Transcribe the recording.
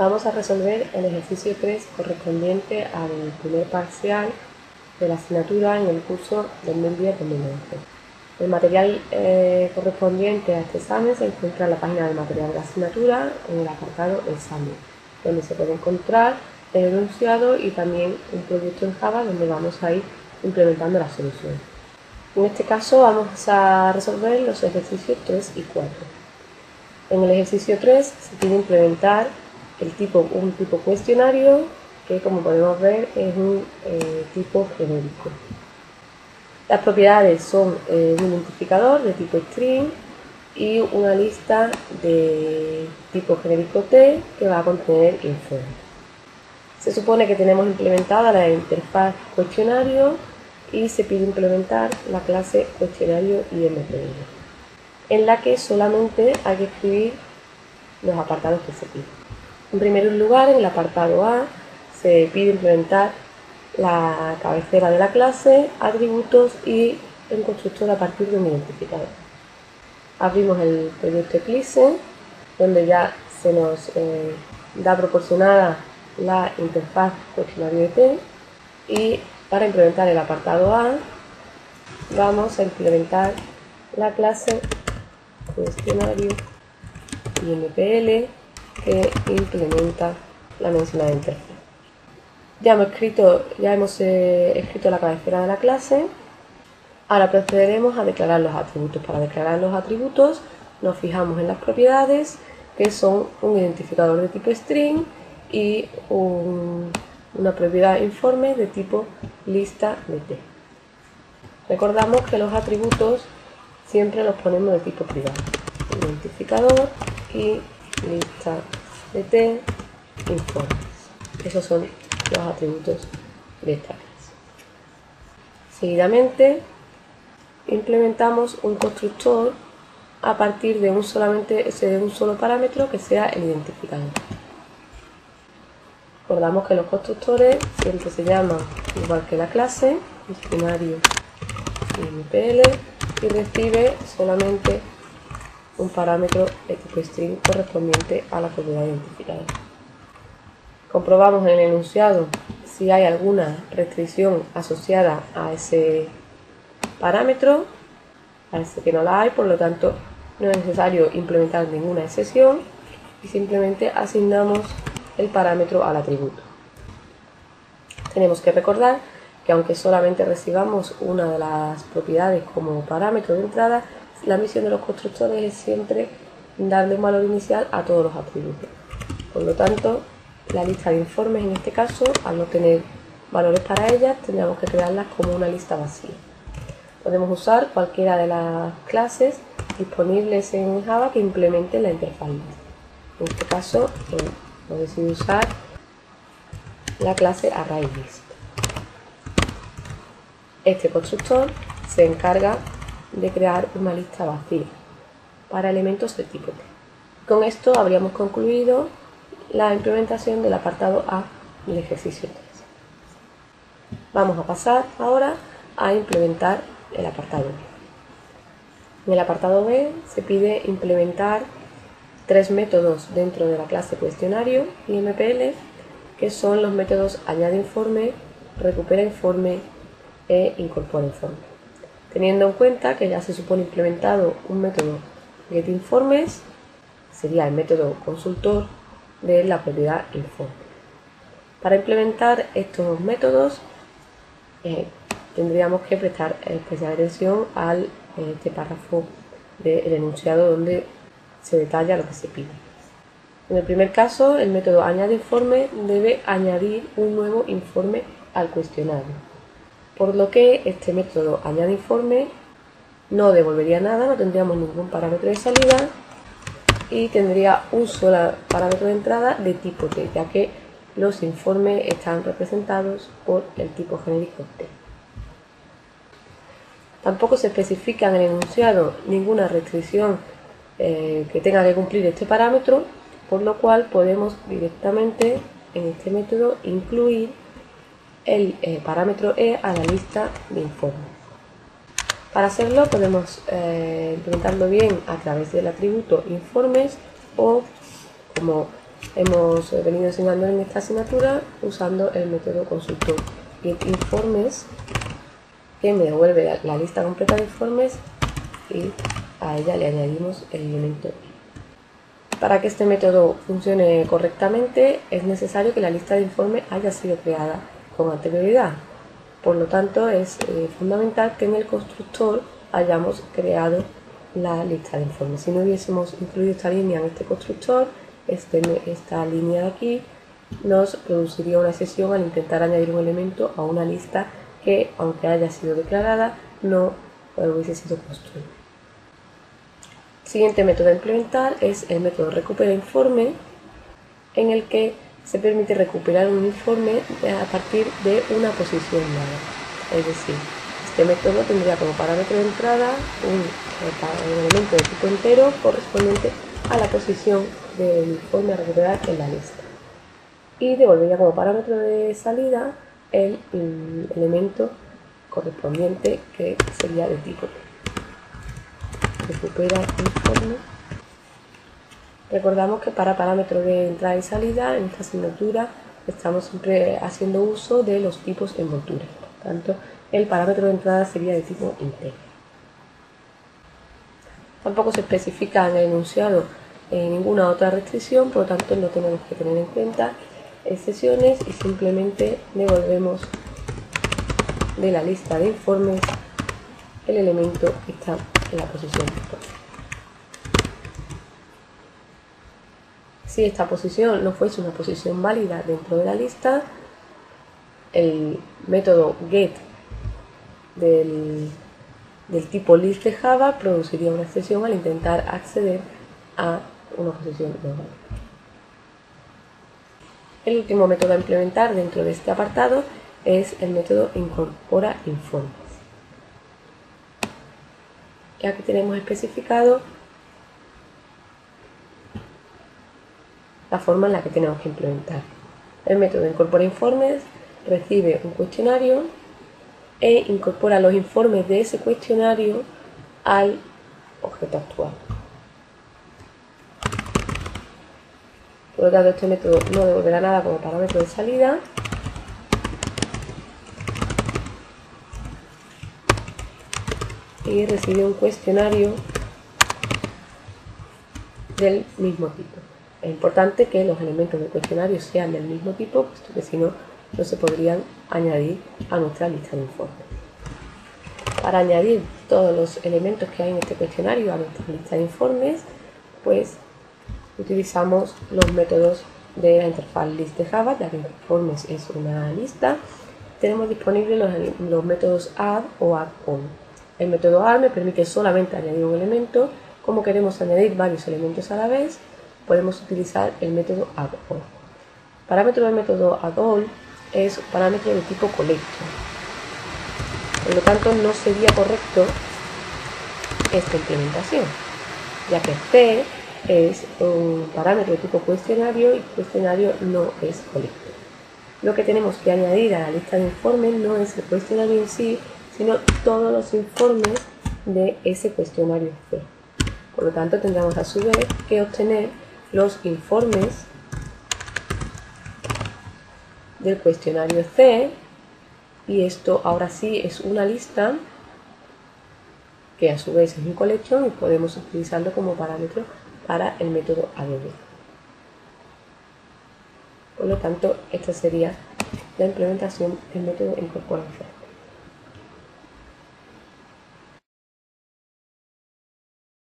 Vamos a resolver el ejercicio 3 correspondiente al primer parcial de la asignatura en el curso 2010-2011. El material correspondiente a este examen se encuentra en la página del material de la asignatura en el apartado examen, donde se puede encontrar el enunciado y también un proyecto en Java donde vamos a ir implementando la solución. En este caso vamos a resolver los ejercicios 3 y 4. En el ejercicio 3 se pide implementar un tipo cuestionario que, como podemos ver, es un tipo genérico. Las propiedades son un identificador de tipo string y una lista de tipo genérico T que va a contener informes. Se supone que tenemos implementada la interfaz cuestionario y se pide implementar la clase cuestionario IMPL, en la que solamente hay que escribir los apartados que se piden. En primer lugar, en el apartado A se pide implementar la cabecera de la clase, atributos y un constructor a partir de un identificador. Abrimos el proyecto Eclipse, donde ya se nos da proporcionada la interfaz cuestionario de T, y para implementar el apartado A vamos a implementar la clase cuestionario IMPL que implementa la mencionada interfaz. Ya hemos escrito la cabecera de la clase. Ahora procederemos a declarar los atributos. Para declarar los atributos nos fijamos en las propiedades, que son un identificador de tipo string y una propiedad informe de tipo lista de T. Recordamos que los atributos siempre los ponemos de tipo privado: identificador y lista de T informes. Esos son los atributos de esta clase. Seguidamente implementamos un constructor a partir de un solo parámetro, que sea el identificador. Recordamos que los constructores siempre se llaman igual que la clase, cuestionario IMPL, y recibe solamente un parámetro de tipo string correspondiente a la propiedad identificador. Comprobamos en el enunciado si hay alguna restricción asociada a ese parámetro. Parece que no la hay, por lo tanto no es necesario implementar ninguna excepción y simplemente asignamos el parámetro al atributo. Tenemos que recordar que aunque solamente recibamos una de las propiedades como parámetro de entrada, la misión de los constructores es siempre darle un valor inicial a todos los atributos. Por lo tanto, la lista de informes, en este caso, al no tener valores para ellas, tendríamos que crearlas como una lista vacía. Podemos usar cualquiera de las clases disponibles en Java que implementen la interfaz list. En este caso, hemos decidido usar la clase ArrayList. Este constructor se encarga de crear una lista vacía para elementos de tipo T. Con esto habríamos concluido la implementación del apartado A del ejercicio 3. Vamos a pasar ahora a implementar el apartado B. En el apartado B se pide implementar 3 métodos dentro de la clase cuestionario IMPL, que son los métodos añade informe, recupera informe e incorpora informe. Teniendo en cuenta que ya se supone implementado un método getInformes, sería el método consultor de la propiedad informe. Para implementar estos métodos tendríamos que prestar especial atención al este párrafo del enunciado donde se detalla lo que se pide. En el primer caso, el método añade informe debe añadir un nuevo informe al cuestionario, por lo que este método añade informe no devolvería nada, no tendríamos ningún parámetro de salida y tendría un solo parámetro de entrada de tipo T, ya que los informes están representados por el tipo genérico T. Tampoco se especifica en el enunciado ninguna restricción que tenga que cumplir este parámetro, por lo cual podemos directamente en este método incluir el parámetro E a la lista de informes. Para hacerlo podemos implementarlo bien a través del atributo informes o, como hemos venido enseñando en esta asignatura usando el método consultor getInformes, que me devuelve la lista completa de informes y a ella le añadimos el elemento. Para que este método funcione correctamente es necesario que la lista de informes haya sido creada con anterioridad. Por lo tanto, es fundamental que en el constructor hayamos creado la lista de informes. Si no hubiésemos incluido esta línea en este constructor, esta línea de aquí nos produciría una excepción al intentar añadir un elemento a una lista que, aunque haya sido declarada, no hubiese sido construida. El siguiente método a implementar es el método recuperaInforme, en el que se permite recuperar un informe a partir de una posición dada. Es decir, este método tendría como parámetro de entrada un elemento de tipo entero correspondiente a la posición del informe a recuperar en la lista. Y devolvería como parámetro de salida el elemento correspondiente, que sería de tipo recupera informe. Recordamos que para parámetros de entrada y salida en esta asignatura estamos siempre haciendo uso de los tipos envoltura. Por tanto, el parámetro de entrada sería de tipo integer. Tampoco se especifica en el enunciado ninguna otra restricción, por lo tanto no tenemos que tener en cuenta excepciones y simplemente devolvemos de la lista de informes el elemento que está en la posición. Si esta posición no fuese una posición válida dentro de la lista, el método get del tipo list de Java produciría una excepción al intentar acceder a una posición no válida. El último método a implementar dentro de este apartado es el método incorporaInformes. Y aquí tenemos especificado la forma en la que tenemos que implementar. El método incorporaInformes recibe un cuestionario e incorpora los informes de ese cuestionario al objeto actual. Por lo tanto, este método no devolverá nada como parámetro de salida. Y recibe un cuestionario del mismo tipo. Es importante que los elementos del cuestionario sean del mismo tipo, puesto que si no, no se podrían añadir a nuestra lista de informes. Para añadir todos los elementos que hay en este cuestionario a nuestra lista de informes, pues utilizamos los métodos de la interfaz list de Java, ya que informes es una lista. Tenemos disponibles los métodos add o add-on. El método add me permite solamente añadir un elemento. Como queremos añadir varios elementos a la vez, podemos utilizar el método add-on. El parámetro del método add-on es un parámetro de tipo collector. Por lo tanto, no sería correcto esta implementación, ya que C es un parámetro de tipo cuestionario y cuestionario no es collector. Lo que tenemos que añadir a la lista de informes no es el cuestionario en sí, sino todos los informes de ese cuestionario C. Por lo tanto, tendremos a su vez que obtener los informes del cuestionario C, y esto ahora sí es una lista que a su vez es un collection y podemos utilizarlo como parámetro para el método add. Por lo tanto, esta sería la implementación del método incorporaInformes.